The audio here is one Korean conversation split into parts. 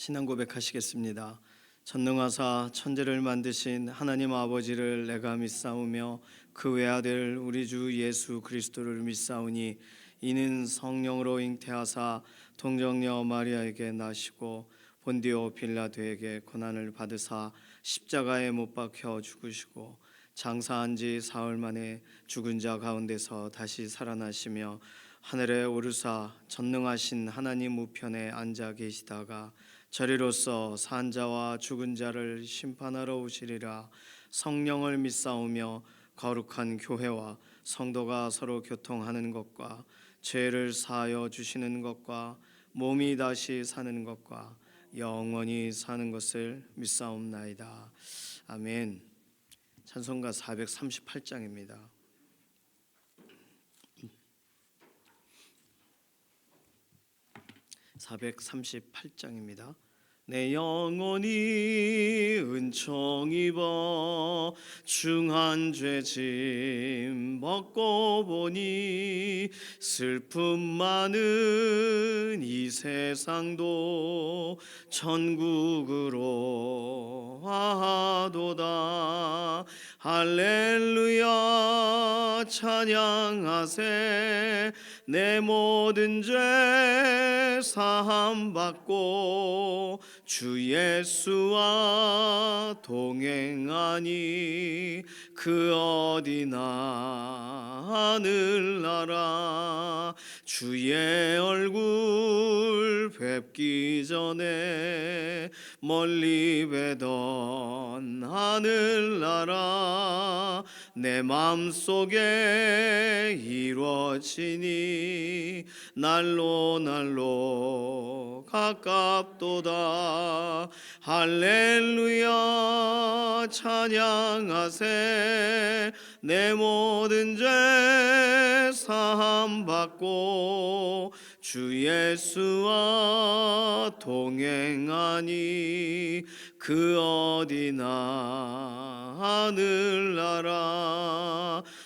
신앙 고백하시겠습니다. 전능하사 천지를 만드신 하나님 아버지를 내가 믿사오며 그 외아들 우리 주 예수 그리스도를 믿사오니 이는 성령으로 잉태하사 동정녀 마리아에게 나시고 본디오 빌라도에게 고난을 받으사 십자가에 못 박혀 죽으시고 장사한 지 사흘 만에 죽은 자 가운데서 다시 살아나시며 하늘에 오르사 전능하신 하나님 우편에 앉아 계시다가 저리로서 산 자와 죽은 자를 심판하러 오시리라. 성령을 믿사오며 거룩한 교회와 성도가 서로 교통하는 것과 죄를 사하여 주시는 것과 몸이 다시 사는 것과 영원히 사는 것을 믿사옵나이다. 아멘. 찬송가 438장입니다. 438장입니다. 내 영혼이 은총 입어 중한 죄짐 벗고 보니 슬픔 많은 이 세상도 천국으로 하도다. 할렐루야 찬양하세. 내 모든 죄 사함 받고 주 예수와 동행하니 그 어디나 하늘나라. 주의 얼굴 뵙기 전에 멀리 뵈던 하늘나라. 내 맘속에 이루어지니 날로 가깝도다. 할렐루야 찬양하세. 내 모든 죄 사함 받고 주 예수와 동행하니 그 어디나 하늘나라.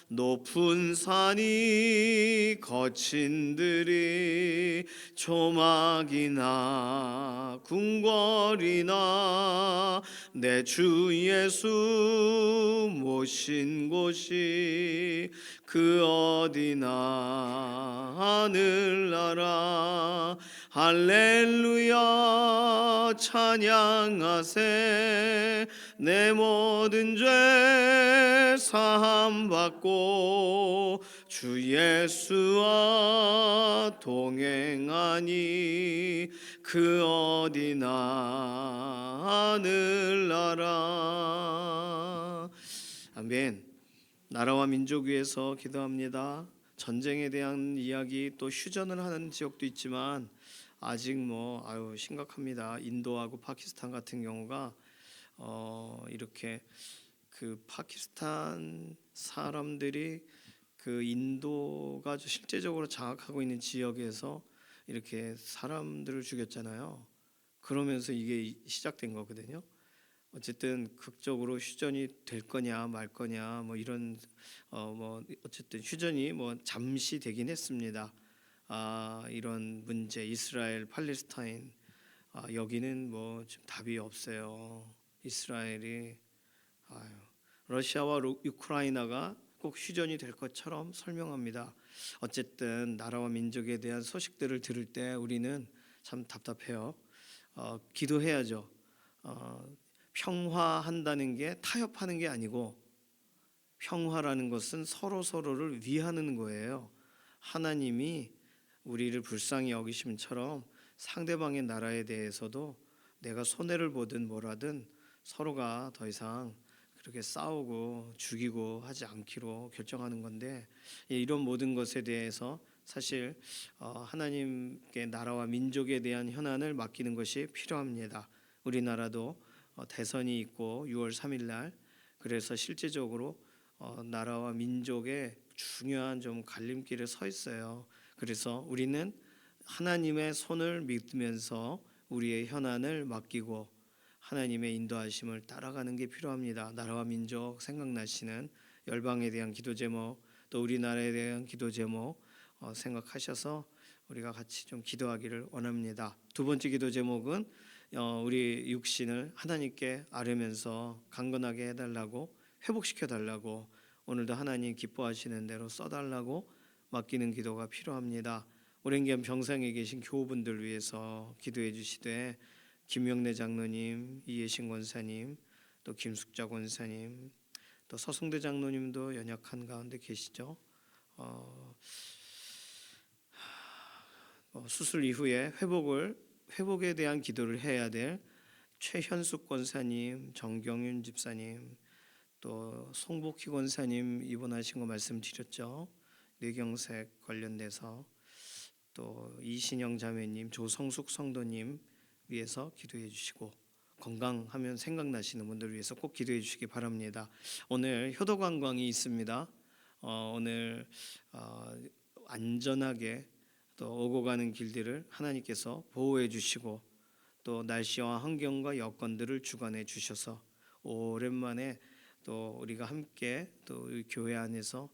높은 산이 거친 들이 조막이나 궁궐이나 내 주 예수 모신 곳이 그 어디나 하늘나라. 할렐루야 찬양하세. 내 모든 죄 사함 받고 주 예수와 동행하니 그 어디나 하늘나라. 아멘. 나라와 민족 위해서 기도합니다. 전쟁에 대한 이야기, 또 휴전을 하는 지역도 있지만 아직 심각합니다. 인도하고 파키스탄 같은 경우가 이렇게 그 파키스탄 사람들이 그 인도가 실제적으로 장악하고 있는 지역에서 이렇게 사람들을 죽였잖아요. 그러면서 이게 시작된 거거든요. 어쨌든 극적으로 휴전이 될 거냐 말 거냐 이런 어쨌든 휴전이 잠시 되긴 했습니다. 이런 문제, 이스라엘 팔레스타인, 여기는 지금 답이 없어요. 이스라엘이 러시아와 우크라이나가 꼭 휴전이 될 것처럼 설명합니다. 어쨌든 나라와 민족에 대한 소식들을 들을 때 우리는 참 답답해요. 기도해야죠. 평화한다는 게 타협하는 게 아니고, 평화라는 것은 서로를 위하는 거예요. 하나님이 우리를 불쌍히 여기심처럼 상대방의 나라에 대해서도 내가 손해를 보든 뭐라든 서로가 더 이상 그렇게 싸우고 죽이고 하지 않기로 결정하는 건데, 이런 모든 것에 대해서 사실 하나님께 나라와 민족에 대한 현안을 맡기는 것이 필요합니다. 우리나라도 대선이 있고 6월 3일 날, 그래서 실제적으로 나라와 민족의 중요한 좀 갈림길에 서 있어요. 그래서 우리는 하나님의 손을 믿으면서 우리의 현안을 맡기고 하나님의 인도하심을 따라가는 게 필요합니다. 나라와 민족 생각나시는 열방에 대한 기도 제목, 또 우리나라에 대한 기도 제목 생각하셔서 우리가 같이 좀 기도하기를 원합니다. 두 번째 기도 제목은 우리 육신을 하나님께 아뢰면서 강건하게 해달라고, 회복시켜 달라고, 오늘도 하나님 기뻐하시는 대로 써달라고 맡기는 기도가 필요합니다. 오랜 기간 병상에 계신 교우분들 위해서 기도해 주시되, 김명래 장로님, 이예신 권사님, 또 김숙자 권사님, 또 서성대 장로님도 연약한 가운데 계시죠. 수술 이후에 회복에 대한 기도를 해야 될 최현숙 권사님, 정경윤 집사님, 또 송복희 권사님 입원하신 거 말씀드렸죠. 뇌경색 관련돼서, 또 이신영 자매님, 조성숙 성도님 위해서 기도해 주시고, 건강하면 생각나시는 분들 위해서 꼭 기도해 주시기 바랍니다. 오늘 효도관광이 있습니다. 오늘 안전하게 또 오고 가는 길들을 하나님께서 보호해 주시고, 또 날씨와 환경과 여건들을 주관해 주셔서 오랜만에 또 우리가 함께 또 교회 안에서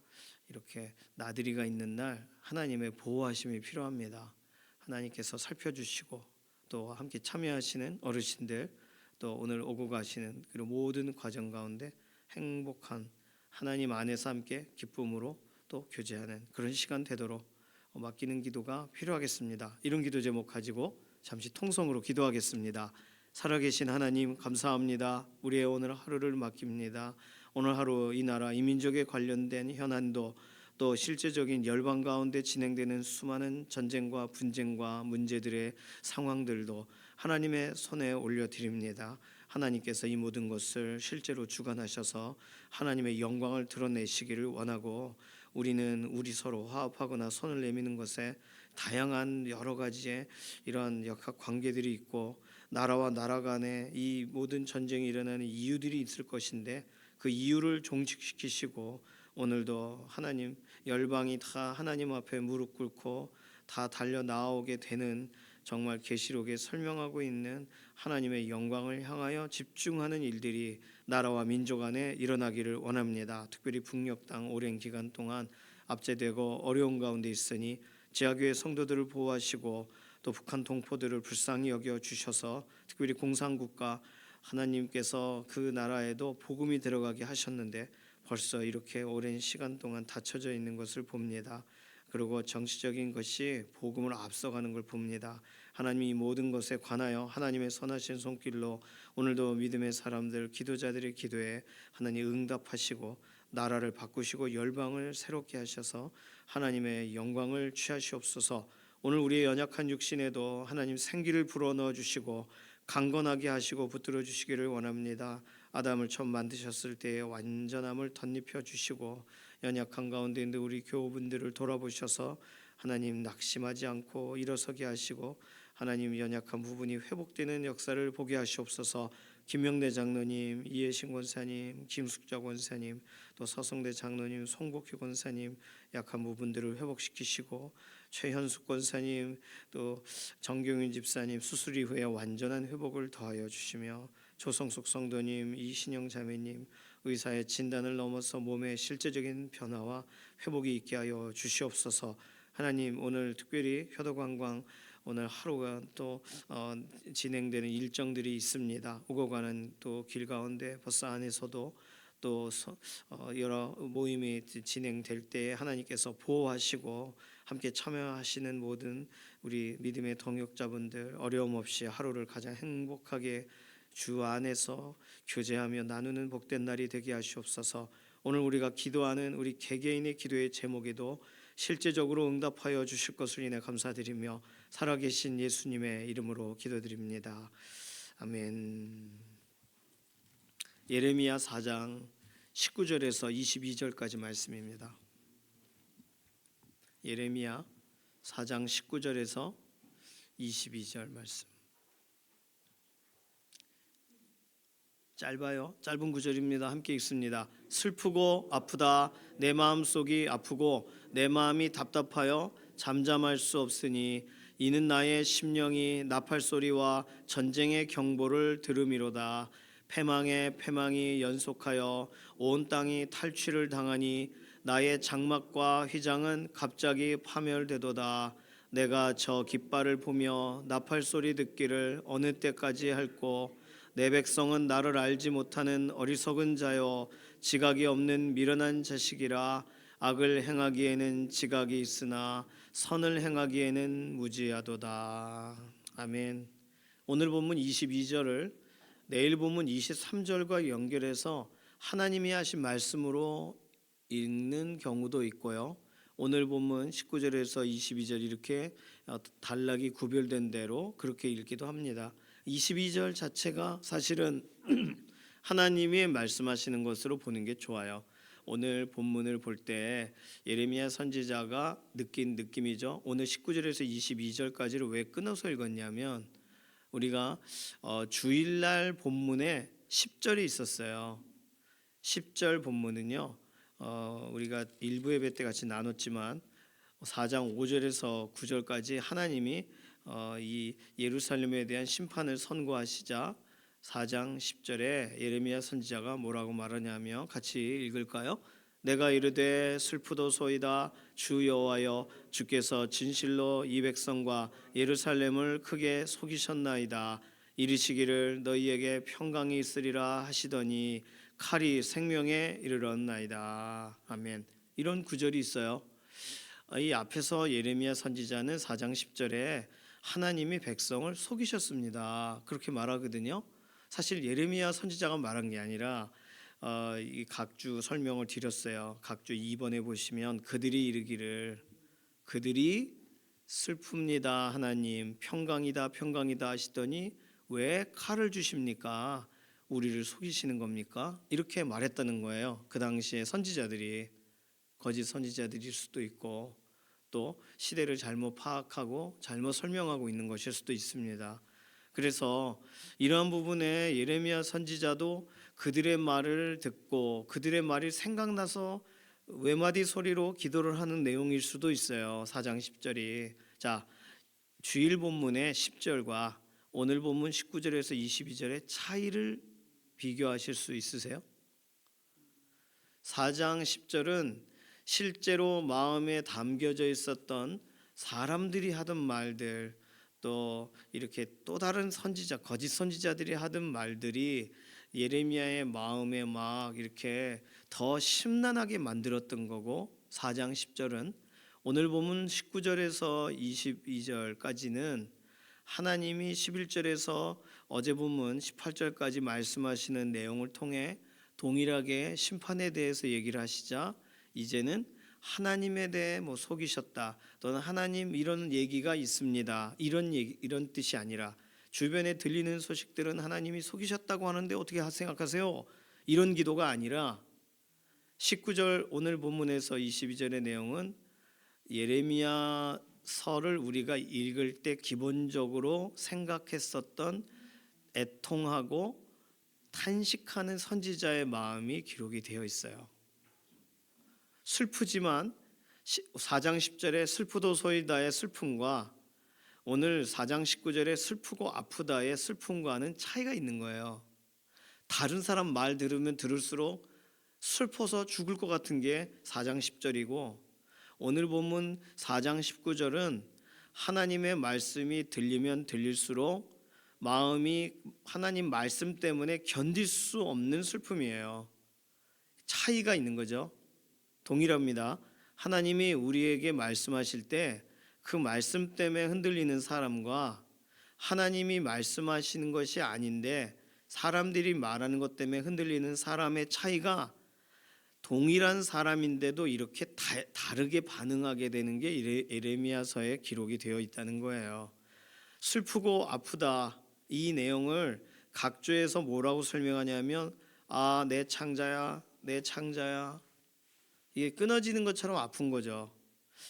이렇게 나들이가 있는 날 하나님의 보호하심이 필요합니다. 하나님께서 살펴주시고, 또 함께 참여하시는 어르신들, 또 오늘 오고 가시는 그리고 모든 과정 가운데 행복한, 하나님 안에서 함께 기쁨으로 또 교제하는 그런 시간 되도록 맡기는 기도가 필요하겠습니다. 이런 기도 제목 가지고 잠시 통성으로 기도하겠습니다. 살아계신 하나님, 감사합니다. 우리의 오늘 하루를 맡깁니다. 오늘 하루 이 나라 이 민족에 관련된 현안도, 또 실제적인 열방 가운데 진행되는 수많은 전쟁과 분쟁과 문제들의 상황들도 하나님의 손에 올려드립니다. 하나님께서 이 모든 것을 실제로 주관하셔서 하나님의 영광을 드러내시기를 원하고, 우리는 우리 서로 화합하거나 손을 내미는 것에 다양한 여러 가지의 이러한 역학 관계들이 있고, 나라와 나라 간에 이 모든 전쟁이 일어나는 이유들이 있을 것인데, 그 이유를 종식시키시고 오늘도 하나님 열방이 다 하나님 앞에 무릎 꿇고 다 달려 나오게 되는, 정말 계시록에 설명하고 있는 하나님의 영광을 향하여 집중하는 일들이 나라와 민족 안에 일어나기를 원합니다. 특별히 북녘 땅 오랜 기간 동안 압제되고 어려운 가운데 있으니 지하교회 성도들을 보호하시고, 또 북한 동포들을 불쌍히 여겨 주셔서 특별히 공산국가, 하나님께서 그 나라에도 복음이 들어가게 하셨는데 벌써 이렇게 오랜 시간 동안 닫혀져 있는 것을 봅니다. 그리고 정치적인 것이 복음을 앞서가는 걸 봅니다. 하나님이 이 모든 것에 관하여 하나님의 선하신 손길로 오늘도 믿음의 사람들, 기도자들의 기도에 하나님 응답하시고 나라를 바꾸시고 열방을 새롭게 하셔서 하나님의 영광을 취하시옵소서. 오늘 우리의 연약한 육신에도 하나님 생기를 불어넣어 주시고 강건하게 하시고 붙들어 주시기를 원합니다. 아담을 처음 만드셨을 때의 완전함을 덧입혀 주시고, 연약한 가운데 있는 우리 교우분들을 돌아보셔서 하나님 낙심하지 않고 일어서게 하시고, 하나님 연약한 부분이 회복되는 역사를 보게 하시옵소서. 김명래 장로님, 이예신 권사님, 김숙자 권사님, 또 서성대 장로님, 송복희 권사님 약한 부분들을 회복시키시고, 최현숙 권사님, 또 정경윤 집사님 수술 이후에 완전한 회복을 더하여 주시며, 조성숙 성도님, 이신영 자매님 의사의 진단을 넘어서 몸의 실제적인 변화와 회복이 있게 하여 주시옵소서. 하나님, 오늘 특별히 효도관광 오늘 하루가 또 진행되는 일정들이 있습니다. 오고 가는 또 길 가운데 버스 안에서도 또 여러 모임이 진행될 때 하나님께서 보호하시고 함께 참여하시는 모든 우리 믿음의 동역자분들 어려움 없이 하루를 가장 행복하게 주 안에서 교제하며 나누는 복된 날이 되게 하시옵소서. 오늘 우리가 기도하는 우리 개개인의 기도의 제목에도 실제적으로 응답하여 주실 것을 인해 감사드리며 살아계신 예수님의 이름으로 기도드립니다. 아멘. 예레미야 4장 19절에서 22절까지 말씀입니다. 예레미야 4장 19절에서 22절 말씀. 짧아요. 짧은 구절입니다. 함께 읽습니다. 슬프고 아프다. 내 마음속이 아프고 내 마음이 답답하여 잠잠할 수 없으니 이는 나의 심령이 나팔 소리와 전쟁의 경보를 들음이로다. 패망의 패망이 연속하여 온 땅이 탈취를 당하니 나의 장막과 휘장은 갑자기 파멸되도다. 내가 저 깃발을 보며 나팔 소리 듣기를 어느 때까지 할꼬. 내 백성은 나를 알지 못하는 어리석은 자요 지각이 없는 미련한 자식이라. 악을 행하기에는 지각이 있으나 선을 행하기에는 무지하도다. 아멘. 오늘 본문 22절을 내일 본문 23절과 연결해서 하나님이 하신 말씀으로 읽는 경우도 있고요. 오늘 본문 19절에서 22절 이렇게 단락이 구별된 대로 그렇게 읽기도 합니다. 22절 자체가 사실은 하나님이 말씀하시는 것으로 보는 게 좋아요. 오늘 본문을 볼 때 예레미야 선지자가 느낀 느낌이죠. 오늘 19절에서 22절까지를 왜 끊어서 읽었냐면 우리가 주일날 본문에 10절이 있었어요. 10절 본문은요. 우리가 일부 예배 때 같이 나눴지만 4장 5절에서 9절까지 하나님이 이 예루살렘에 대한 심판을 선고하시자 4장 10절에 예레미야 선지자가 뭐라고 말하냐면 같이 읽을까요? 내가 이르되 슬프도소이다 주 여호와여 주께서 진실로 이 백성과 예루살렘을 크게 속이셨나이다. 이르시기를 너희에게 평강이 있으리라 하시더니 칼이 생명에 이르렀나이다. 아멘. 이런 구절이 있어요. 이 앞에서 예레미야 선지자는 4장 10절에 하나님이 백성을 속이셨습니다. 그렇게 말하거든요. 사실 예레미야 선지자가 말한 게 아니라 이 각주 설명을 드렸어요. 각주 2번에 보시면 그들이 이르기를 그들이 슬픕니다 하나님 평강이다 평강이다 하시더니 왜 칼을 주십니까? 우리를 속이시는 겁니까? 이렇게 말했다는 거예요. 그 당시에 선지자들이 거짓 선지자들일 수도 있고 또 시대를 잘못 파악하고 잘못 설명하고 있는 것일 수도 있습니다. 그래서 이러한 부분에 예레미야 선지자도 그들의 말을 듣고 그들의 말이 생각나서 외마디 소리로 기도를 하는 내용일 수도 있어요. 4장 10절이. 자, 주일 본문의 10절과 오늘 본문 19절에서 22절의 차이를 비교하실 수 있으세요? 4장 10절은 실제로 마음에 담겨져 있었던 사람들이 하던 말들 또 이렇게 또 다른 선지자 거짓 선지자들이 하던 말들이 예레미야의 마음에 막 이렇게 더 심란하게 만들었던 거고 4장 10절은 오늘 보면 19절에서 22절까지는 하나님이 11절에서 어제 본문 18절까지 말씀하시는 내용을 통해 동일하게 심판에 대해서 얘기를 하시자 이제는 하나님에 대해 뭐 속이셨다 또는 하나님 이런 얘기가 있습니다 이런 뜻이 아니라 주변에 들리는 소식들은 하나님이 속이셨다고 하는데 어떻게 생각하세요? 이런 기도가 아니라 19절 오늘 본문에서 22절의 내용은 예레미야서를 우리가 읽을 때 기본적으로 생각했었던 애통하고 탄식하는 선지자의 마음이 기록이 되어 있어요. 슬프지만 4장 10절에 슬프도소이다의 슬픔과 오늘 4장 19절에 슬프고 아프다의 슬픔과는 차이가 있는 거예요. 다른 사람 말 들으면 들을수록 슬퍼서 죽을 것 같은 게 4장 10절이고 오늘 본문 4장 19절은 하나님의 말씀이 들리면 들릴수록 마음이 하나님 말씀 때문에 견딜 수 없는 슬픔이에요. 차이가 있는 거죠. 동일합니다. 하나님이 우리에게 말씀하실 때 그 말씀 때문에 흔들리는 사람과 하나님이 말씀하시는 것이 아닌데 사람들이 말하는 것 때문에 흔들리는 사람의 차이가 동일한 사람인데도 이렇게 다르게 반응하게 되는 게 예레미야서에 기록이 되어 있다는 거예요. 슬프고 아프다 이 내용을 각주에서 뭐라고 설명하냐면 내 창자야 내 창자야 이게 끊어지는 것처럼 아픈 거죠.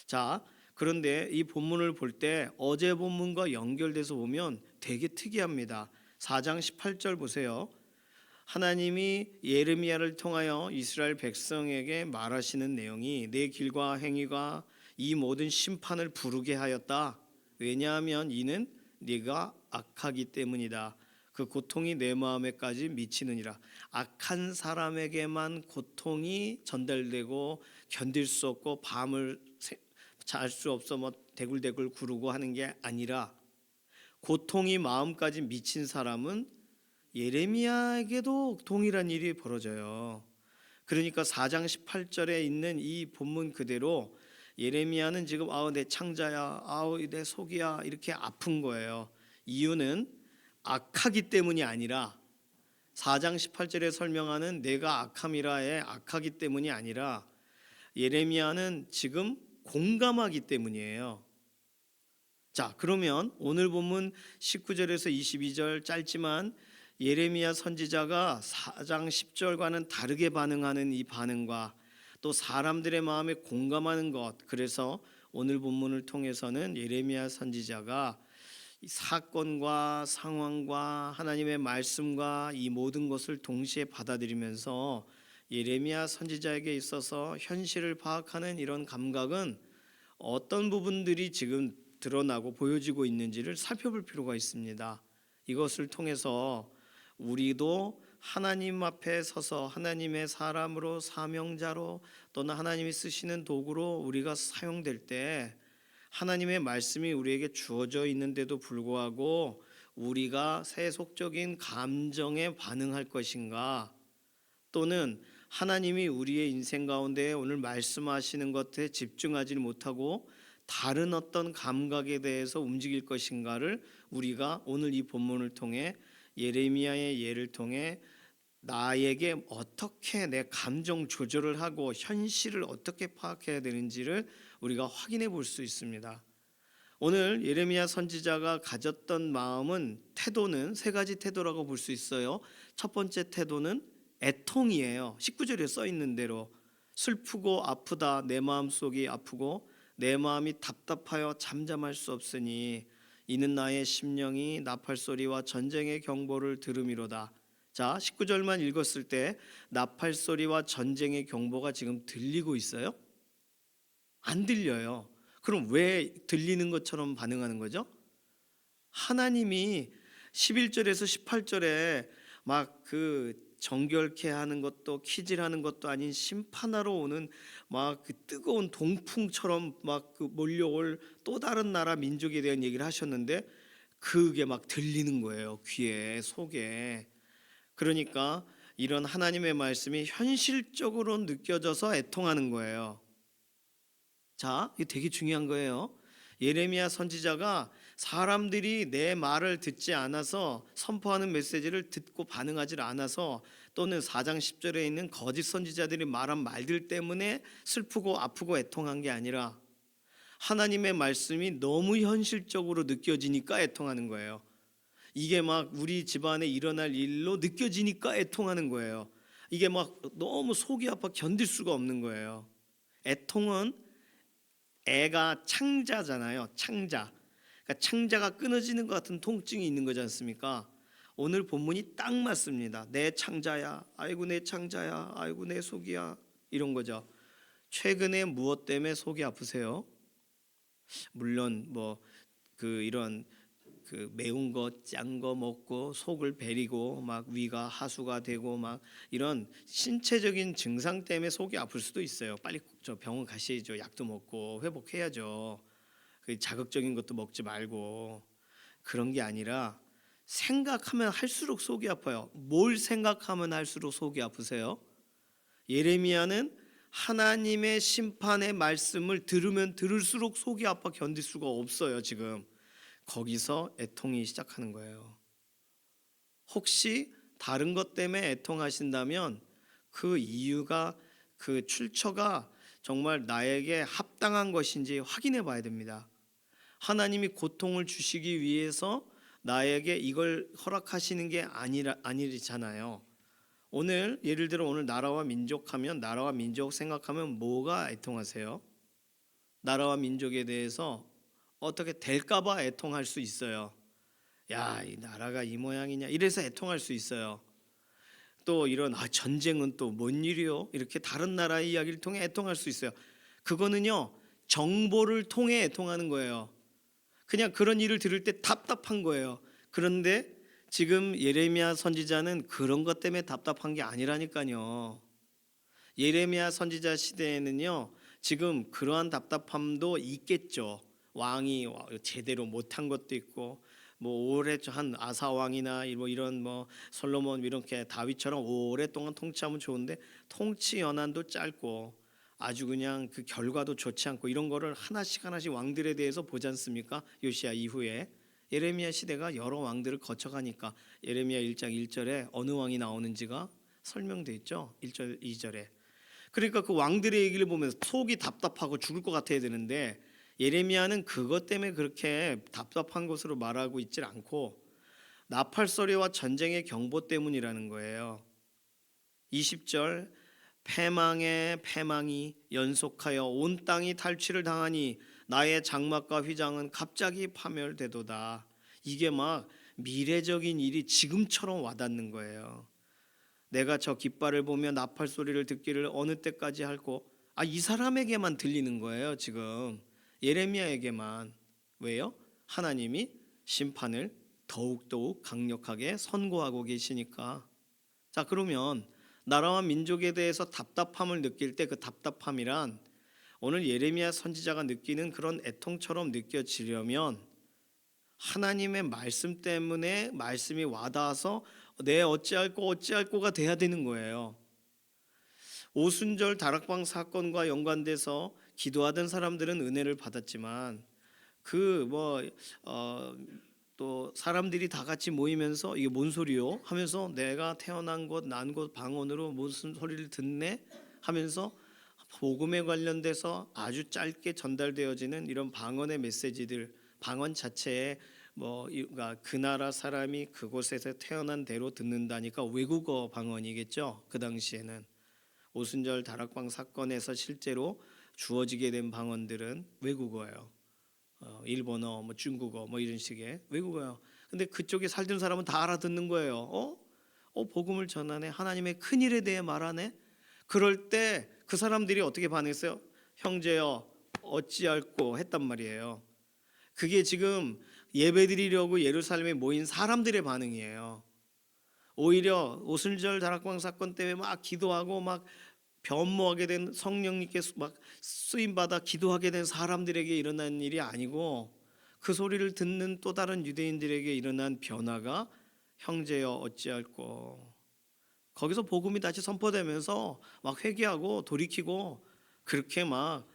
자, 그런데 이 본문을 볼 때 어제 본문과 연결돼서 보면 되게 특이합니다. 4장 18절 보세요. 하나님이 예레미야를 통하여 이스라엘 백성에게 말하시는 내용이 내 길과 행위가 이 모든 심판을 부르게 하였다. 왜냐하면 이는 네가 악하기 때문이다. 그 고통이 내 마음에까지 미치느니라. 악한 사람에게만 고통이 전달되고 견딜 수 없고 잘 수 없어 뭐 대굴대굴 구르고 하는 게 아니라 고통이 마음까지 미친 사람은 예레미야에게도 동일한 일이 벌어져요. 그러니까 4장 18절에 있는 이 본문 그대로 예레미야는 지금 아우 내 창자야, 아우 내 속이야 이렇게 아픈 거예요. 이유는 악하기 때문이 아니라 4장 18절에 설명하는 내가 악함이라의 악하기 때문이 아니라 예레미야는 지금 공감하기 때문이에요. 자, 그러면 오늘 본문 19절에서 22절 짧지만 예레미야 선지자가 4장 10절과는 다르게 반응하는 이 반응과 또 사람들의 마음에 공감하는 것, 그래서 오늘 본문을 통해서는 예레미야 선지자가 이 사건과 상황과 하나님의 말씀과 이 모든 것을 동시에 받아들이면서 예레미야 선지자에게 있어서 현실을 파악하는 이런 감각은 어떤 부분들이 지금 드러나고 보여지고 있는지를 살펴볼 필요가 있습니다. 이것을 통해서 우리도 하나님 앞에 서서 하나님의 사람으로 사명자로 또는 하나님이 쓰시는 도구로 우리가 사용될 때 하나님의 말씀이 우리에게 주어져 있는데도 불구하고 우리가 세속적인 감정에 반응할 것인가, 또는 하나님이 우리의 인생 가운데 오늘 말씀하시는 것에 집중하지 못하고 다른 어떤 감각에 대해서 움직일 것인가를 우리가 오늘 이 본문을 통해 예레미야의 예를 통해 나에게 어떻게 내 감정 조절을 하고 현실을 어떻게 파악해야 되는지를 우리가 확인해 볼 수 있습니다. 오늘 예레미야 선지자가 가졌던 마음은, 태도는 세 가지 태도라고 볼 수 있어요. 첫 번째 태도는 애통이에요. 19절에 써 있는 대로 슬프고 아프다, 내 마음속이 아프고 내 마음이 답답하여 잠잠할 수 없으니 이는 나의 심령이 나팔 소리와 전쟁의 경보를 들음이로다. 자, 19절만 읽었을 때 나팔 소리와 전쟁의 경보가 지금 들리고 있어요? 안 들려요. 그럼 왜 들리는 것처럼 반응하는 거죠? 하나님이 11절에서 18절에 막 그 정결케 하는 것도 키질하는 것도 아닌 심판하러 오는 막 그 뜨거운 동풍처럼 막 그 몰려올 또 다른 나라 민족에 대한 얘기를 하셨는데 그게 막 들리는 거예요. 귀에, 속에. 그러니까 이런 하나님의 말씀이 현실적으로 느껴져서 애통하는 거예요. 자, 이게 되게 중요한 거예요. 예레미야 선지자가 사람들이 내 말을 듣지 않아서, 선포하는 메시지를 듣고 반응하지 않아서, 또는 4장 10절에 있는 거짓 선지자들이 말한 말들 때문에 슬프고 아프고 애통한 게 아니라 하나님의 말씀이 너무 현실적으로 느껴지니까 애통하는 거예요. 이게 막 우리 집안에 일어날 일로 느껴지니까 애통하는 거예요. 이게 막 너무 속이 아파 견딜 수가 없는 거예요. 애통은, 애가 창자잖아요. 창자. 그러니까 창자가 끊어지는 것 같은 통증이 있는 거지 않습니까? 오늘 본문이 딱 맞습니다. 내 창자야, 아이고 내 창자야, 아이고 내 속이야, 이런 거죠. 최근에 무엇 때문에 속이 아프세요? 물론 뭐 그 이런 그 매운 거, 짠 거 먹고 속을 베리고 막 위가 하수가 되고 막 이런 신체적인 증상 때문에 속이 아플 수도 있어요. 빨리 저 병원 가셔야죠. 약도 먹고 회복해야죠. 그 자극적인 것도 먹지 말고. 그런 게 아니라 생각하면 할수록 속이 아파요. 뭘 생각하면 할수록 속이 아프세요? 예레미야는 하나님의 심판의 말씀을 들으면 들을수록 속이 아파 견딜 수가 없어요. 지금 거기서 애통이 시작하는 거예요. 혹시 다른 것 때문에 애통하신다면 그 이유가, 그 출처가 정말 나에게 합당한 것인지 확인해 봐야 됩니다. 하나님이 고통을 주시기 위해서 나에게 이걸 허락하시는 게 아니잖아요. 오늘 예를 들어 오늘 나라와 민족 하면, 나라와 민족 생각하면 뭐가 애통하세요? 나라와 민족에 대해서 어떻게 될까봐 애통할 수 있어요. 야, 이 나라가 이 모양이냐 이래서 애통할 수 있어요. 또 이런 전쟁은 또 뭔 일이요? 이렇게 다른 나라의 이야기를 통해 애통할 수 있어요. 그거는요, 정보를 통해 애통하는 거예요. 그냥 그런 일을 들을 때 답답한 거예요. 그런데 지금 예레미야 선지자는 그런 것 때문에 답답한 게 아니라니까요. 예레미야 선지자 시대에는요, 지금 그러한 답답함도 있겠죠. 왕이 제대로 못한 것도 있고, 뭐 오랫한 아사 왕이나 뭐 이런 뭐 솔로몬 이렇게 다윗처럼 오랫동안 통치하면 좋은데 통치 연한도 짧고 아주 그냥 그 결과도 좋지 않고 이런 거를 하나씩 하나씩 왕들에 대해서 보지 않습니까? 요시야 이후에 예레미야 시대가 여러 왕들을 거쳐가니까 예레미야 1장 1절에 어느 왕이 나오는지가 설명돼 있죠. 1절 2절에. 그러니까 그 왕들의 얘기를 보면서 속이 답답하고 죽을 것 같아야 되는데 예레미야는 그것 때문에 그렇게 답답한 것으로 말하고 있질 않고 나팔소리와 전쟁의 경보 때문이라는 거예요. 20절 패망의 패망이 연속하여 온 땅이 탈취를 당하니 나의 장막과 휘장은 갑자기 파멸되도다. 이게 막 미래적인 일이 지금처럼 와닿는 거예요. 내가 저 깃발을 보며 나팔 소리를 듣기를 어느 때까지 할꼬. 이 사람에게만 들리는 거예요. 지금 예레미야에게만. 왜요? 하나님이 심판을 더욱더욱 강력하게 선고하고 계시니까. 자, 그러면 나라와 민족에 대해서 답답함을 느낄 때 그 답답함이란 오늘 예레미야 선지자가 느끼는 그런 애통처럼 느껴지려면 하나님의 말씀 때문에 말씀이 와닿아서 내 어찌할꼬가 돼야 되는 거예요. 오순절 다락방 사건과 연관돼서 기도하던 사람들은 은혜를 받았지만 또 사람들이 다 같이 모이면서 이게 뭔 소리요? 하면서 내가 태어난 곳 난 곳 방언으로 무슨 소리를 듣네? 하면서 복음에 관련돼서 아주 짧게 전달되어지는 이런 방언의 메시지들, 방언 자체에 그러니까 그 나라 사람이 그곳에서 태어난 대로 듣는다니까 외국어 방언이겠죠. 그 당시에는 오순절 다락방 사건에서 실제로 주어지게 된 방언들은 외국어예요. 일본어, 중국어, 이런 식의 외국어예요. 근데 그쪽에 살던 사람은 다 알아듣는 거예요. 복음을 전하네. 하나님의 큰 일에 대해 말하네. 그럴 때 그 사람들이 어떻게 반응했어요? 형제여 어찌할꼬 했단 말이에요. 그게 지금 예배드리려고 예루살렘에 모인 사람들의 반응이에요. 오히려 오순절 다락방 사건 때문에 막 기도하고 막 변모하게 된 성령님께 막 쓰임 받아 기도하게 된 사람들에게 일어난 일이 아니고 그 소리를 듣는 또 다른 유대인들에게 일어난 변화가 형제여 어찌할꼬. 거기서 복음이 다시 선포되면서 막 회개하고 돌이키고 그렇게 막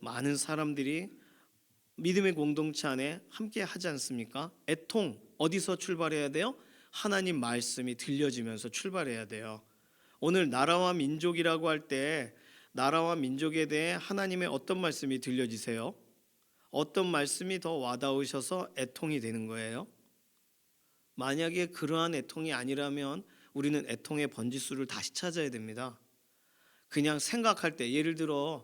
많은 사람들이 믿음의 공동체 안에 함께 하지 않습니까? 애통 어디서 출발해야 돼요? 하나님 말씀이 들려지면서 출발해야 돼요. 오늘 나라와 민족이라고 할 때 나라와 민족에 대해 하나님의 어떤 말씀이 들려지세요? 어떤 말씀이 더 와닿으셔서 애통이 되는 거예요? 만약에 그러한 애통이 아니라면 우리는 애통의 번지수를 다시 찾아야 됩니다. 그냥 생각할 때 예를 들어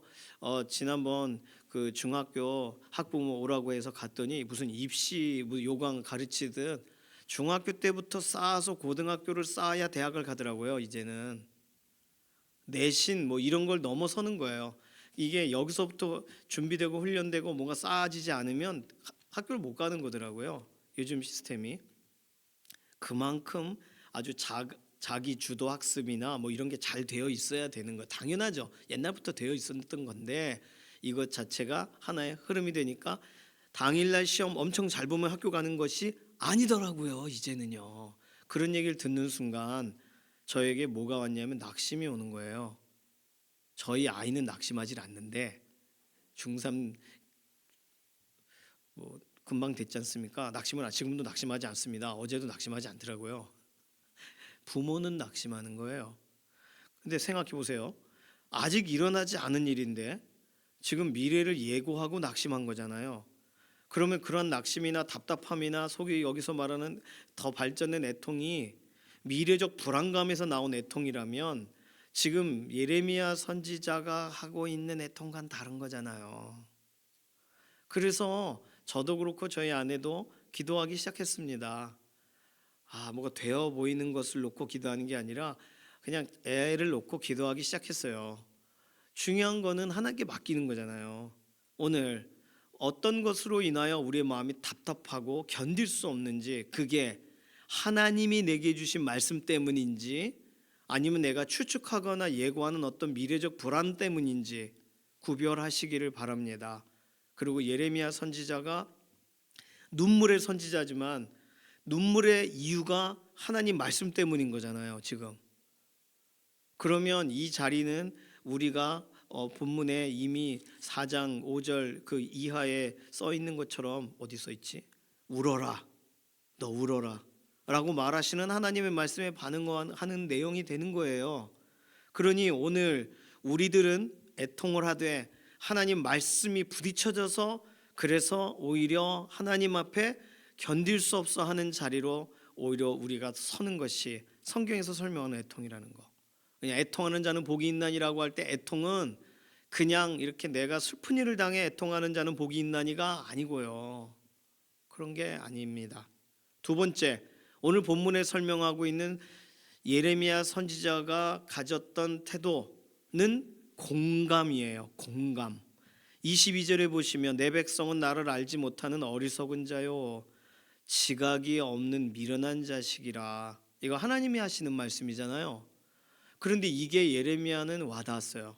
지난번 그 중학교 학부모 오라고 해서 갔더니 무슨 입시 요강 가르치듯 중학교 때부터 쌓아서 고등학교를 쌓아야 대학을 가더라고요. 이제는 내신 이런 걸 넘어서는 거예요. 이게 여기서부터 준비되고 훈련되고 뭔가 쌓아지지 않으면 학교를 못 가는 거더라고요. 요즘 시스템이. 그만큼 아주 자기 주도 학습이나 이런 게 잘 되어 있어야 되는 거 당연하죠. 옛날부터 되어 있었던 건데 이것 자체가 하나의 흐름이 되니까 당일날 시험 엄청 잘 보면 학교 가는 것이 아니더라고요. 이제는요. 그런 얘기를 듣는 순간 저에게 뭐가 왔냐면 낙심이 오는 거예요. 저희 아이는 낙심하지 않는데 중3 금방 됐지 않습니까? 지금도 낙심하지 않습니다. 어제도 낙심하지 않더라고요. 부모는 낙심하는 거예요. 근데 생각해 보세요. 아직 일어나지 않은 일인데 지금 미래를 예고하고 낙심한 거잖아요. 그러면 그런 낙심이나 답답함이나 속이 여기서 말하는 더 발전된 애통이 미래적 불안감에서 나온 애통이라면 지금 예레미야 선지자가 하고 있는 애통과는 다른 거잖아요. 그래서 저도 그렇고 저희 아내도 기도하기 시작했습니다. 뭐가 되어 보이는 것을 놓고 기도하는 게 아니라 그냥 애를 놓고 기도하기 시작했어요. 중요한 거는 하나님께 맡기는 거잖아요. 오늘 어떤 것으로 인하여 우리의 마음이 답답하고 견딜 수 없는지 그게 하나님이 내게 주신 말씀 때문인지 아니면 내가 추측하거나 예고하는 어떤 미래적 불안 때문인지 구별하시기를 바랍니다. 그리고 예레미야 선지자가 눈물의 선지자지만 눈물의 이유가 하나님 말씀 때문인 거잖아요, 지금. 그러면 이 자리는 우리가 본문에 이미 4장 5절 그 이하에 써 있는 것처럼 어디 써 있지? 울어라, 너 울어라 라고 말하시는 하나님의 말씀에 반응하는 내용이 되는 거예요. 그러니 오늘 우리들은 애통을 하되 하나님 말씀이 부딪혀져서 그래서 오히려 하나님 앞에 견딜 수 없어 하는 자리로 오히려 우리가 서는 것이 성경에서 설명하는 애통이라는 거. 그냥 애통하는 자는 복이 있나니라고 할 때 애통은 그냥 이렇게 내가 슬픈 일을 당해 애통하는 자는 복이 있나니가 아니고요. 그런 게 아닙니다. 두 번째, 오늘 본문에 설명하고 있는 예레미야 선지자가 가졌던 태도는 공감이에요. 공감. 22절에 보시면 내 백성은 나를 알지 못하는 어리석은 자요 지각이 없는 미련한 자식이라. 이거 하나님이 하시는 말씀이잖아요. 그런데 이게 예레미야는 와닿았어요.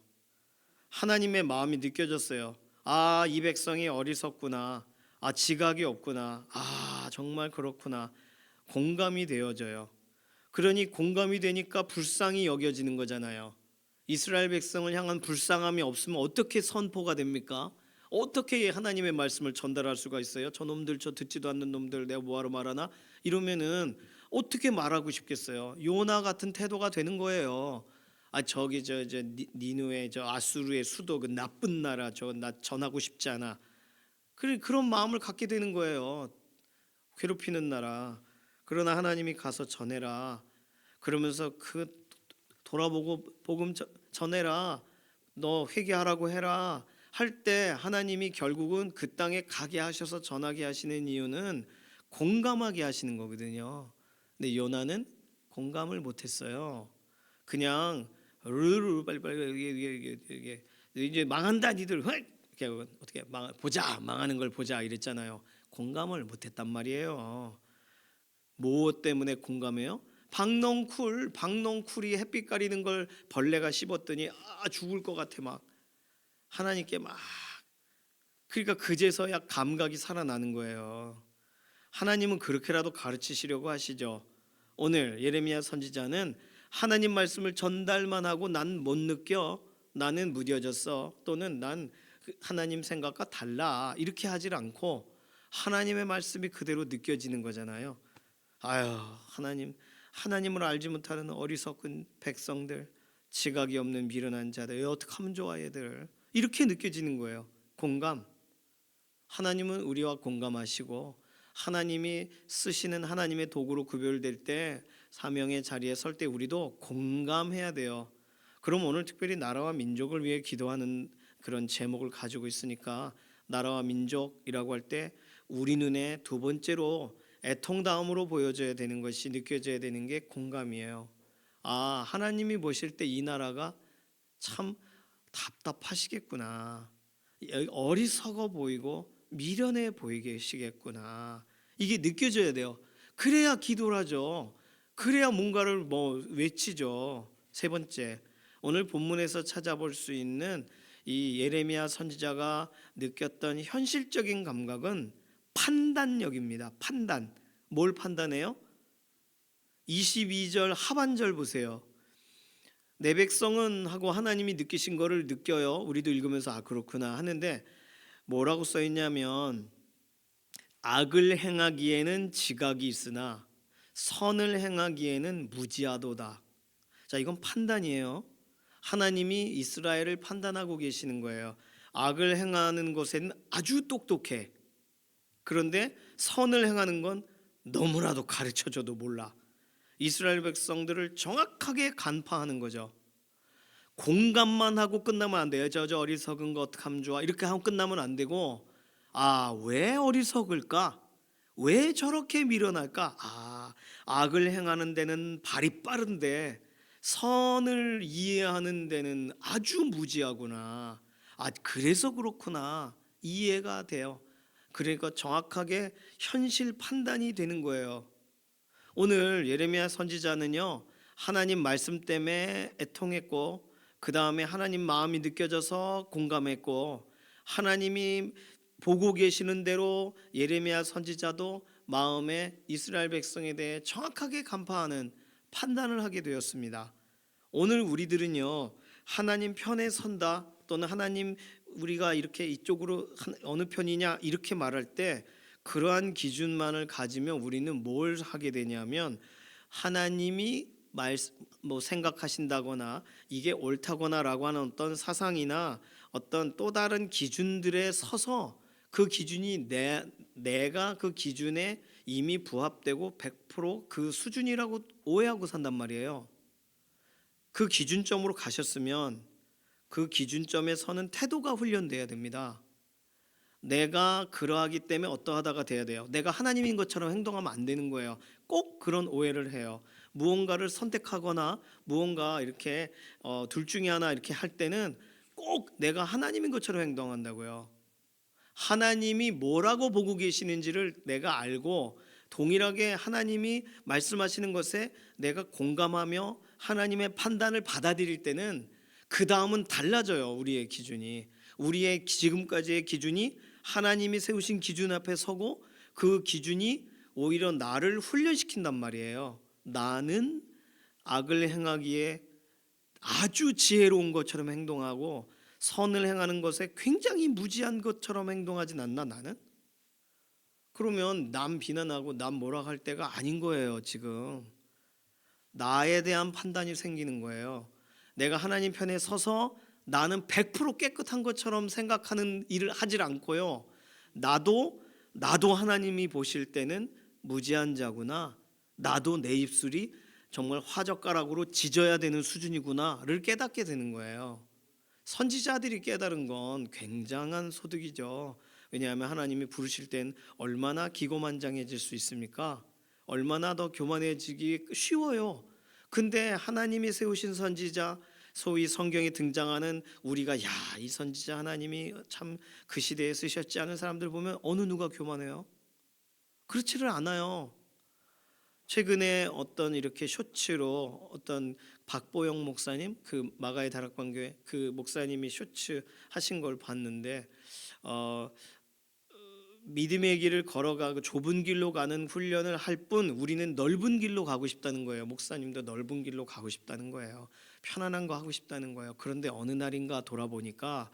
하나님의 마음이 느껴졌어요. 아, 이 백성이 어리석구나. 아, 지각이 없구나. 아, 정말 그렇구나. 공감이 되어져요. 그러니 공감이 되니까 불쌍히 여겨지는 거잖아요. 이스라엘 백성을 향한 불쌍함이 없으면 어떻게 선포가 됩니까? 어떻게 하나님의 말씀을 전달할 수가 있어요? 저놈들, 저 듣지도 않는 놈들, 내가 뭐하러 말하나? 이러면은 어떻게 말하고 싶겠어요? 요나 같은 태도가 되는 거예요. 아, 저기 저 니누의 저 아수르의 수도 그 나쁜 나라 저 나 전하고 싶지 않아. 그런 마음을 갖게 되는 거예요. 괴롭히는 나라. 그러나 하나님이 가서 전해라. 그러면서 돌아보고 복음 전해라. 너 회개하라고 해라. 할 때 하나님이 결국은 그 땅에 가게 하셔서 전하게 하시는 이유는 공감하게 하시는 거거든요. 근데 요나는 공감을 못했어요. 그냥 빨리 이제 망한다 니들 이렇게 어떻게 보자 망하는 걸 보자 이랬잖아요. 공감을 못했단 말이에요. 무엇 때문에 공감해요? 박농쿨이 햇빛 가리는 걸 벌레가 씹었더니 죽을 것 같아 막 하나님께 막 그러니까 그제서야 감각이 살아나는 거예요. 하나님은 그렇게라도 가르치시려고 하시죠. 오늘 예레미야 선지자는 하나님 말씀을 전달만 하고 난 못 느껴, 나는 무뎌졌어, 또는 난 하나님 생각과 달라 이렇게 하질 않고 하나님의 말씀이 그대로 느껴지는 거잖아요. 아유, 하나님을 알지 못하는 어리석은 백성들, 지각이 없는 미련한 자들, 어떻게 하면 좋아 얘들, 이렇게 느껴지는 거예요. 공감. 하나님은 우리와 공감하시고 하나님이 쓰시는 하나님의 도구로 구별될 때 사명의 자리에 설 때 우리도 공감해야 돼요. 그럼 오늘 특별히 나라와 민족을 위해 기도하는 그런 제목을 가지고 있으니까 나라와 민족이라고 할 때 우리 눈에 두 번째로 애통다음으로 보여져야 되는 것이 느껴져야 되는 게 공감이에요. 아, 하나님이 보실 때 이 나라가 참 답답하시겠구나. 어리석어 보이고 미련해 보이시겠구나. 이게 느껴져야 돼요. 그래야 기도를 하죠. 그래야 뭔가를 외치죠. 세 번째, 오늘 본문에서 찾아볼 수 있는 이 예레미야 선지자가 느꼈던 현실적인 감각은 판단력입니다. 판단. 뭘 판단해요? 22절 하반절 보세요. 내 백성은 하고 하나님이 느끼신 거를 느껴요. 우리도 읽으면서 그렇구나 하는데 뭐라고 써 있냐면 악을 행하기에는 지각이 있으나 선을 행하기에는 무지하도다. 자, 이건 판단이에요. 하나님이 이스라엘을 판단하고 계시는 거예요. 악을 행하는 것에는 아주 똑똑해. 그런데 선을 행하는 건 너무나도 가르쳐줘도 몰라. 이스라엘 백성들을 정확하게 간파하는 거죠. 공감만 하고 끝나면 안 돼요. 저 어리석은 거 어떡하면 좋아 이렇게 하고 끝나면 안 되고, 왜 어리석을까? 왜 저렇게 미련할까? 악을 행하는 데는 발이 빠른데 선을 이해하는 데는 아주 무지하구나. 그래서 그렇구나. 이해가 돼요. 그러니까 정확하게 현실 판단이 되는 거예요. 오늘 예레미야 선지자는요, 하나님 말씀 때문에 애통했고 그 다음에 하나님 마음이 느껴져서 공감했고, 하나님이 보고 계시는 대로 예레미야 선지자도 마음에 이스라엘 백성에 대해 정확하게 간파하는 판단을 하게 되었습니다. 오늘 우리들은요, 하나님 편에 선다, 또는 하나님 우리가 이렇게 이쪽으로 어느 편이냐 이렇게 말할 때 그러한 기준만을 가지면 우리는 뭘 하게 되냐면, 하나님이 생각하신다거나 이게 옳다거나라고 하는 어떤 사상이나 어떤 또 다른 기준들에 서서 그 기준이 내가 그 기준에 이미 부합되고 100%그 수준이라고 오해하고 산단 말이에요. 그 기준점으로 가셨으면 그 기준점에 서는 태도가 훈련돼야 됩니다. 내가 그러하기 때문에 어떠하다가 돼야 돼요. 내가 하나님인 것처럼 행동하면 안 되는 거예요. 꼭 그런 오해를 해요. 무언가를 선택하거나 무언가 이렇게 둘 중에 하나 이렇게 할 때는 꼭 내가 하나님인 것처럼 행동한다고요. 하나님이 뭐라고 보고 계시는지를 내가 알고 동일하게 하나님이 말씀하시는 것에 내가 공감하며 하나님의 판단을 받아들일 때는 그 다음은 달라져요. 우리의 기준이, 우리의 지금까지의 기준이 하나님이 세우신 기준 앞에 서고 그 기준이 오히려 나를 훈련시킨단 말이에요. 나는 악을 행하기에 아주 지혜로운 것처럼 행동하고 선을 행하는 것에 굉장히 무지한 것처럼 행동하진 않나 나는? 그러면 남 비난하고 남 뭐라 할 때가 아닌 거예요. 지금 나에 대한 판단이 생기는 거예요. 내가 하나님 편에 서서 나는 100% 깨끗한 것처럼 생각하는 일을 하질 않고요, 나도 하나님이 보실 때는 무지한 자구나, 나도 내 입술이 정말 화젓가락으로 짖어야 되는 수준이구나를 깨닫게 되는 거예요. 선지자들이 깨달은 건 굉장한 소득이죠. 왜냐하면 하나님이 부르실 땐 얼마나 기고만장해질 수 있습니까? 얼마나 더 교만해지기 쉬워요. 근데 하나님이 세우신 선지자, 소위 성경에 등장하는 우리가 야, 이 선지자 하나님이 참 그 시대에 쓰셨지 않은 사람들 보면 어느 누가 교만해요? 그렇지를 않아요. 최근에 어떤 이렇게 쇼츠로 어떤 박보영 목사님, 그 마가의 다락방교회 그 목사님이 쇼츠 하신 걸 봤는데, 믿음의 길을 걸어가고 좁은 길로 가는 훈련을 할 뿐 우리는 넓은 길로 가고 싶다는 거예요. 목사님도 넓은 길로 가고 싶다는 거예요. 편안한 거 하고 싶다는 거예요. 그런데 어느 날인가 돌아보니까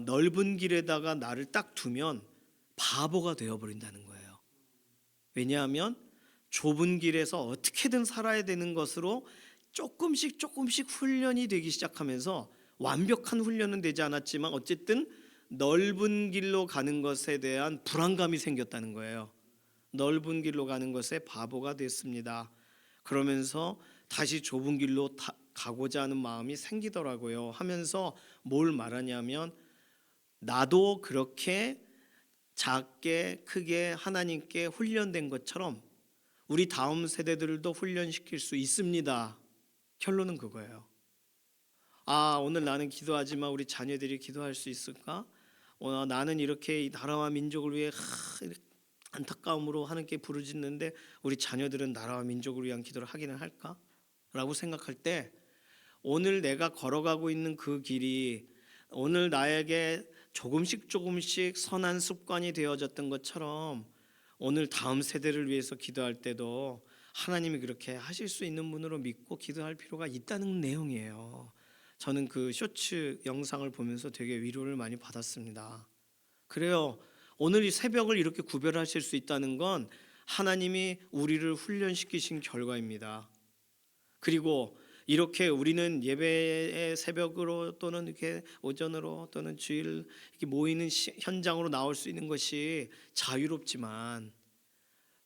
넓은 길에다가 나를 딱 두면 바보가 되어버린다는 거예요. 왜냐하면 좁은 길에서 어떻게든 살아야 되는 것으로 조금씩 훈련이 되기 시작하면서, 완벽한 훈련은 되지 않았지만 어쨌든 넓은 길로 가는 것에 대한 불안감이 생겼다는 거예요. 넓은 길로 가는 것에 바보가 됐습니다. 그러면서 다시 좁은 길로 가고자 하는 마음이 생기더라고요. 하면서 뭘 말하냐면, 나도 그렇게 작게 크게 하나님께 훈련된 것처럼 우리 다음 세대들도 훈련시킬 수 있습니다. 결론은 그거예요. 아, 오늘 나는 기도하지만 우리 자녀들이 기도할 수 있을까? 나는 이렇게 이 나라와 민족을 위해 안타까움으로 하나님께 부르짖는데 우리 자녀들은 나라와 민족을 위한 기도를 하기는 할까? 라고 생각할 때, 오늘 내가 걸어가고 있는 그 길이 오늘 나에게 조금씩 선한 습관이 되어졌던 것처럼 오늘 다음 세대를 위해서 기도할 때도 하나님이 그렇게 하실 수 있는 분으로 믿고 기도할 필요가 있다는 내용이에요. 저는 그 쇼츠 영상을 보면서 되게 위로를 많이 받았습니다. 그래요. 오늘 이 새벽을 이렇게 구별하실 수 있다는 건 하나님이 우리를 훈련시키신 결과입니다. 그리고 이렇게 우리는 예배의 새벽으로 또는 이렇게 오전으로 또는 주일 이렇게 모이는 현장으로 나올 수 있는 것이 자유롭지만,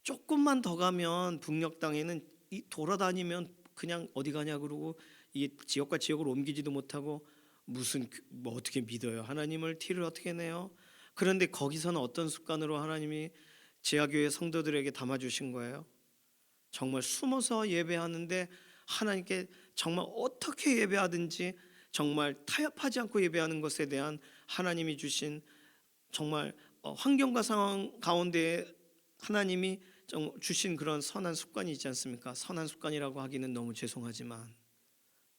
조금만 더 가면 북녘 땅에는 돌아다니면 그냥 어디 가냐 그러고 이 지역과 지역을 옮기지도 못하고 무슨 뭐 어떻게 믿어요? 하나님을 티를 어떻게 내요? 그런데 거기서는 어떤 습관으로 하나님이 지하교회 성도들에게 담아주신 거예요? 정말 숨어서 예배하는데 하나님께 정말 어떻게 예배하든지 정말 타협하지 않고 예배하는 것에 대한 하나님이 주신 정말 환경과 상황 가운데 하나님이 주신 그런 선한 습관이 있지 않습니까? 선한 습관이라고 하기는 너무 죄송하지만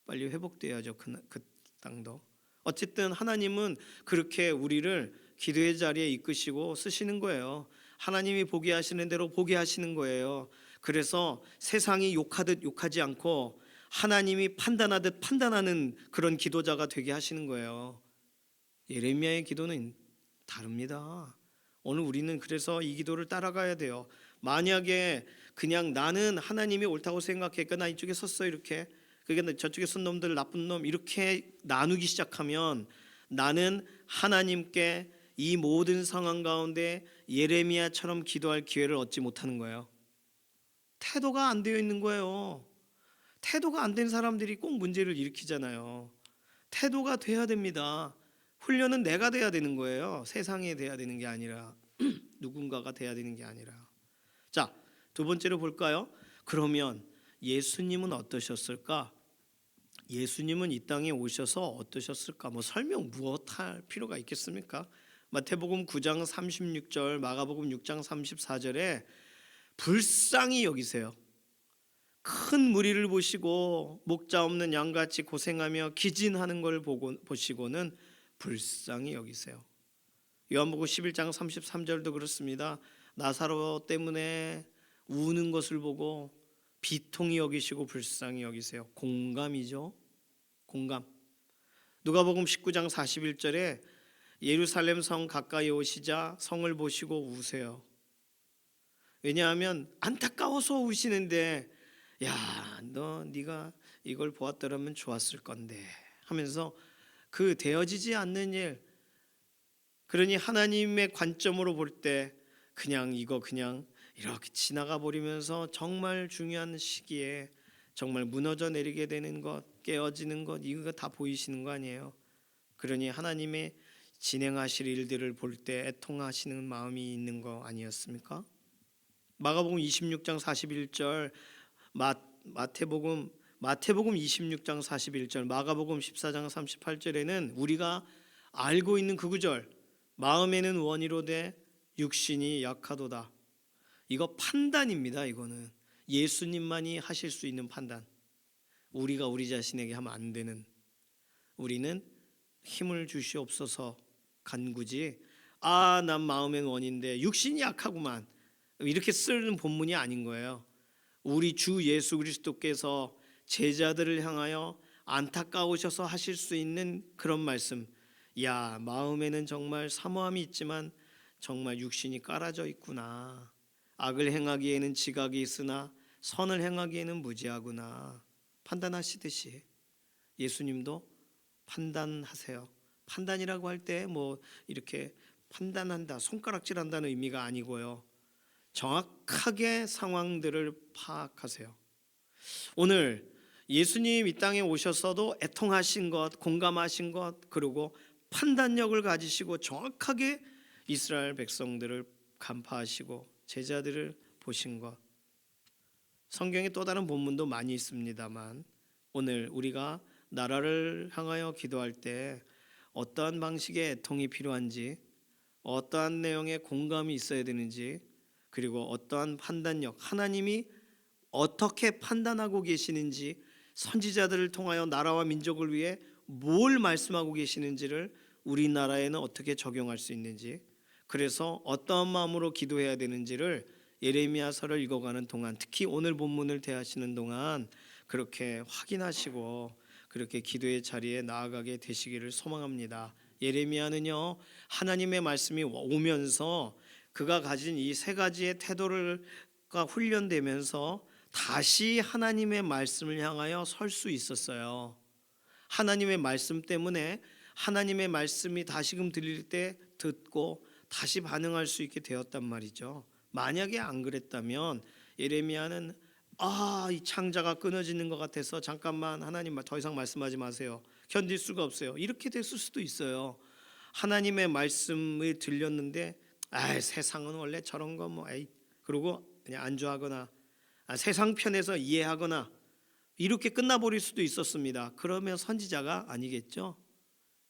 빨리 회복돼야죠. 그 땅도. 어쨌든 하나님은 그렇게 우리를 기도의 자리에 이끄시고 쓰시는 거예요. 하나님이 보게 하시는 대로 보게 하시는 거예요. 그래서 세상이 욕하듯 욕하지 않고 하나님이 판단하듯 판단하는 그런 기도자가 되게 하시는 거예요. 예레미야의 기도는 다릅니다. 오늘 우리는 그래서 이 기도를 따라가야 돼요. 만약에 그냥 나는 하나님이 옳다고 생각했고 나 이쪽에 섰어 이렇게, 그게 저쪽에 선 놈들 나쁜 놈 이렇게 나누기 시작하면 나는 하나님께 이 모든 상황 가운데 예레미야처럼 기도할 기회를 얻지 못하는 거예요. 태도가 안 되어 있는 거예요. 태도가 안 된 사람들이 꼭 문제를 일으키잖아요. 태도가 돼야 됩니다. 훈련은 내가 돼야 되는 거예요. 세상에 돼야 되는 게 아니라 누군가가 돼야 되는 게 아니라. 자, 두 번째로 볼까요? 그러면 예수님은 어떠셨을까? 예수님은 이 땅에 오셔서 어떠셨을까? 뭐 설명 무엇할 필요가 있겠습니까? 마태복음 9장 36절, 마가복음 6장 34절에 불쌍히 여기세요. 큰 무리를 보시고 목자 없는 양같이 고생하며 기진하는 걸 보시고는 불쌍히 여기세요. 요한복음 11장 33절도 그렇습니다. 나사로 때문에 우는 것을 보고 비통히 여기시고 불쌍히 여기세요. 공감이죠. 공감. 누가복음 19장 41절에 예루살렘 성 가까이 오시자 성을 보시고 우세요. 왜냐하면 안타까워서 우시는데 야, 네가 이걸 보았더라면 좋았을 건데 하면서 그 되어지지 않는 일, 그러니 하나님의 관점으로 볼 때 그냥 이렇게 지나가 버리면서 정말 중요한 시기에 정말 무너져 내리게 되는 것, 깨어지는 것, 이거 다 보이시는 거 아니에요? 그러니 하나님의 진행하실 일들을 볼 때 애통하시는 마음이 있는 거 아니었습니까? 마가복음 26장 41절, 마태복음 26장 41절, 마가복음 14장 38절에는 우리가 알고 있는 그 구절, 마음에는 원이로되 육신이 약하도다. 이거 판단입니다. 이거는 예수님만이 하실 수 있는 판단. 우리가 우리 자신에게 하면 안 되는. 우리는 힘을 주시옵소서 간구지, 난 마음엔 원인데 육신이 약하구만, 이렇게 쓰는 본문이 아닌 거예요. 우리 주 예수 그리스도께서 제자들을 향하여 안타까우셔서 하실 수 있는 그런 말씀. 야, 마음에는 정말 사모함이 있지만 정말 육신이 깔아져 있구나. 악을 행하기에는 지각이 있으나 선을 행하기에는 무지하구나. 판단하시듯이 예수님도 판단하세요. 판단이라고 할 때 뭐 이렇게 판단한다, 손가락질한다는 의미가 아니고요. 정확하게 상황들을 파악하세요. 오늘 예수님 이 땅에 오셔서도 애통하신 것, 공감하신 것, 그리고 판단력을 가지시고 정확하게 이스라엘 백성들을 간파하시고 제자들을 보신 것. 성경에 또 다른 본문도 많이 있습니다만 오늘 우리가 나라를 향하여 기도할 때 어떠한 방식의 애통이 필요한지, 어떠한 내용의 공감이 있어야 되는지, 그리고 어떠한 판단력, 하나님이 어떻게 판단하고 계시는지, 선지자들을 통하여 나라와 민족을 위해 뭘 말씀하고 계시는지를 우리나라에는 어떻게 적용할 수 있는지, 그래서 어떠한 마음으로 기도해야 되는지를 예레미야서를 읽어가는 동안, 특히 오늘 본문을 대하시는 동안 그렇게 확인하시고 그렇게 기도의 자리에 나아가게 되시기를 소망합니다. 예레미야는요, 하나님의 말씀이 오면서 그가 가진 이 세 가지의 태도가 훈련되면서 다시 하나님의 말씀을 향하여 설 수 있었어요. 하나님의 말씀 때문에 하나님의 말씀이 다시금 들릴 때 듣고 다시 반응할 수 있게 되었단 말이죠. 만약에 안 그랬다면 예레미야는 이 창자가 끊어지는 것 같아서 잠깐만 하나님 더 이상 말씀하지 마세요, 견딜 수가 없어요, 이렇게 됐을 수도 있어요. 하나님의 말씀을 들렸는데 세상은 원래 저런 거 그러고 그냥 안주하거나 세상 편에서 이해하거나 이렇게 끝나버릴 수도 있었습니다. 그러면 선지자가 아니겠죠.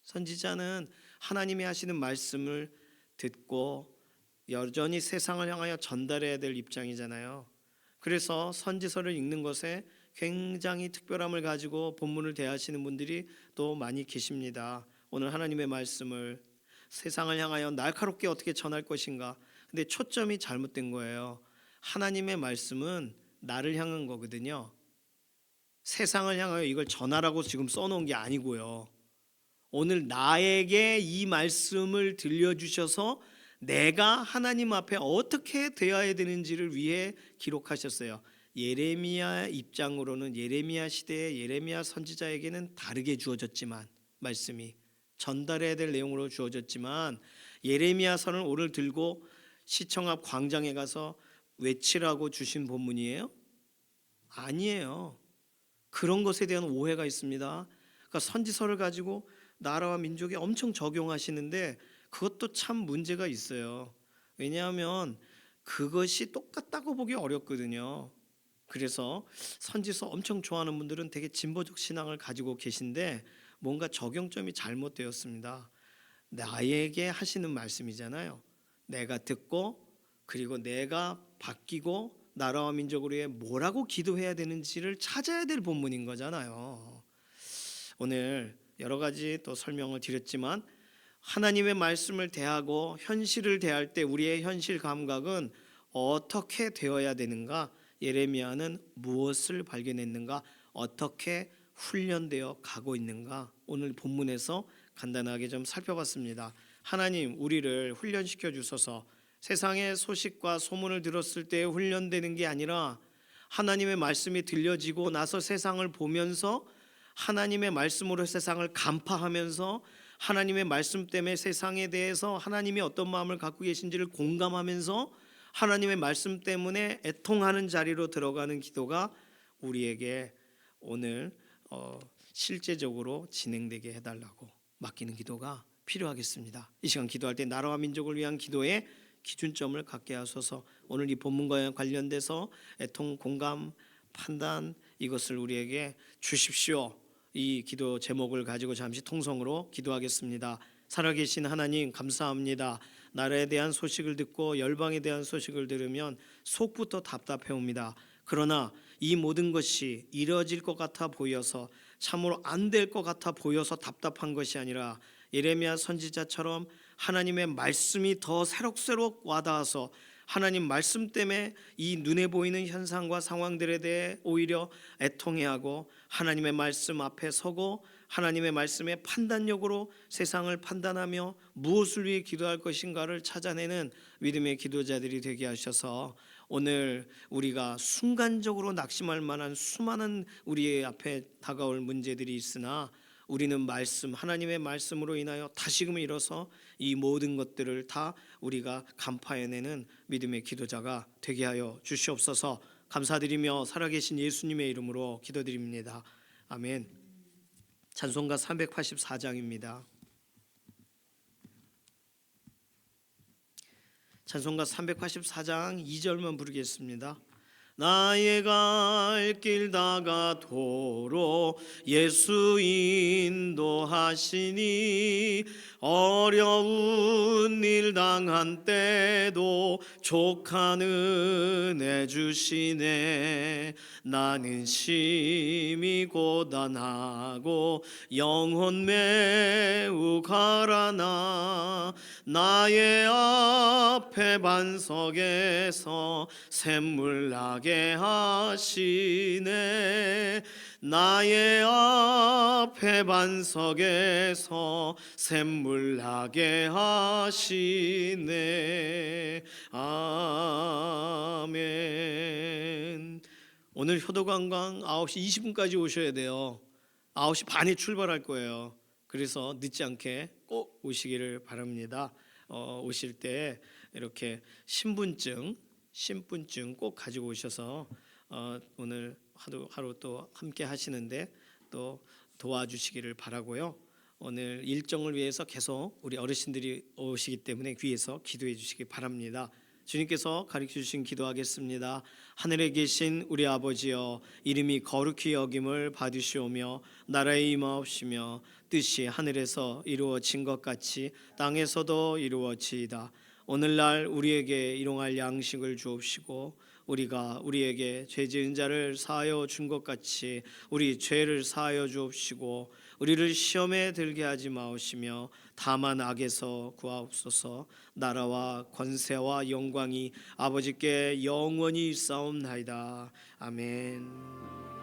선지자는 하나님이 하시는 말씀을 듣고 여전히 세상을 향하여 전달해야 될 입장이잖아요. 그래서 선지서를 읽는 것에 굉장히 특별함을 가지고 본문을 대하시는 분들이 또 많이 계십니다. 오늘 하나님의 말씀을 세상을 향하여 날카롭게 어떻게 전할 것인가. 근데 초점이 잘못된 거예요. 하나님의 말씀은 나를 향한 거거든요. 세상을 향하여 이걸 전하라고 지금 써놓은 게 아니고요. 오늘 나에게 이 말씀을 들려주셔서 내가 하나님 앞에 어떻게 되어야 되는지를 위해 기록하셨어요. 예레미야 입장으로는 예레미야 시대의 예레미야 선지자에게는 다르게 주어졌지만, 말씀이 전달해야 될 내용으로 주어졌지만, 예레미야서는 오늘 들고 시청 앞 광장에 가서 외치라고 주신 본문이에요? 아니에요. 그런 것에 대한 오해가 있습니다. 그러니까 선지서를 가지고 나라와 민족에 엄청 적용하시는데 그것도 참 문제가 있어요. 왜냐하면 그것이 똑같다고 보기 어렵거든요. 그래서 선지서 엄청 좋아하는 분들은 되게 진보적 신앙을 가지고 계신데 뭔가 적용점이 잘못되었습니다. 나에게 하시는 말씀이잖아요. 내가 듣고 그리고 내가 바뀌고 나라와 민족을 위해 뭐라고 기도해야 되는지를 찾아야 될 본문인 거잖아요. 오늘 여러 가지 또 설명을 드렸지만 하나님의 말씀을 대하고 현실을 대할 때 우리의 현실 감각은 어떻게 되어야 되는가? 예레미야는 무엇을 발견했는가? 어떻게 훈련되어 가고 있는가? 오늘 본문에서 간단하게 좀 살펴봤습니다. 하나님 우리를 훈련시켜 주셔서 세상의 소식과 소문을 들었을 때 훈련되는 게 아니라 하나님의 말씀이 들려지고 나서 세상을 보면서 하나님의 말씀으로 세상을 간파하면서 하나님의 말씀 때문에 세상에 대해서 하나님이 어떤 마음을 갖고 계신지를 공감하면서 하나님의 말씀 때문에 애통하는 자리로 들어가는 기도가 우리에게 오늘 실제적으로 진행되게 해달라고 맡기는 기도가 필요하겠습니다. 이 시간 기도할 때 나라와 민족을 위한 기도에 기준점을 갖게 하소서. 오늘 이 본문과 관련돼서 애통, 공감, 판단 이것을 우리에게 주십시오. 이 기도 제목을 가지고 잠시 통성으로 기도하겠습니다. 살아계신 하나님 감사합니다. 나라에 대한 소식을 듣고 열방에 대한 소식을 들으면 속부터 답답해 옵니다. 그러나 이 모든 것이 이뤄질 것 같아 보여서 참으로 안 될 것 같아 보여서 답답한 것이 아니라 예레미야 선지자처럼 하나님의 말씀이 더 새록새록 와닿아서 하나님 말씀 때문에 이 눈에 보이는 현상과 상황들에 대해 오히려 애통해하고 하나님의 말씀 앞에 서고 하나님의 말씀의 판단력으로 세상을 판단하며 무엇을 위해 기도할 것인가를 찾아내는 믿음의 기도자들이 되게 하셔서 오늘 우리가 순간적으로 낙심할 만한 수많은 우리의 앞에 다가올 문제들이 있으나 우리는 말씀, 하나님의 말씀으로 인하여 다시금 일어서 이 모든 것들을 다 우리가 간파해내는 믿음의 기도자가 되게 하여 주시옵소서. 감사드리며 살아계신 예수님의 이름으로 기도드립니다. 아멘. 찬송가 384장입니다. 찬송가 384장 2절만 부르겠습니다. 나의 갈 길 다가도록 예수 인도하시니 어려운 일 당한 때도 족한 은혜 주시네. 나는 심히 고단하고 영혼 매우 가라나 나의 앞에 반석에서 샘물 나게 하시네. 나의 앞에 반석에서 샘물 나게 하시네. 아멘. 오늘 효도관광 9시 20분까지 오셔야 돼요. 9시 반에 출발할 거예요. 그래서 늦지 않게 꼭 오시기를 바랍니다. 오실 때 이렇게 신분증 꼭 가지고 오셔서 오늘 하루 또 함께 하시는데 또 도와주시기를 바라고요. 오늘 일정을 위해서 계속 우리 어르신들이 오시기 때문에 위에서 기도해 주시기 바랍니다. 주님께서 가르쳐 주신 기도하겠습니다. 하늘에 계신 우리 아버지여, 이름이 거룩히 여김을 받으시오며 나라에 임하옵시며 뜻이 하늘에서 이루어진 것 같이 땅에서도 이루어지이다. 오늘날 우리에게 일용할 양식을 주옵시고 우리가 우리에게 죄 지은 자를 사하여 준 것 같이 우리 죄를 사하여 주옵시고 우리를 시험에 들게 하지 마옵시며 다만 악에서 구하옵소서. 나라와 권세와 영광이 아버지께 영원히 있사옵나이다. 아멘.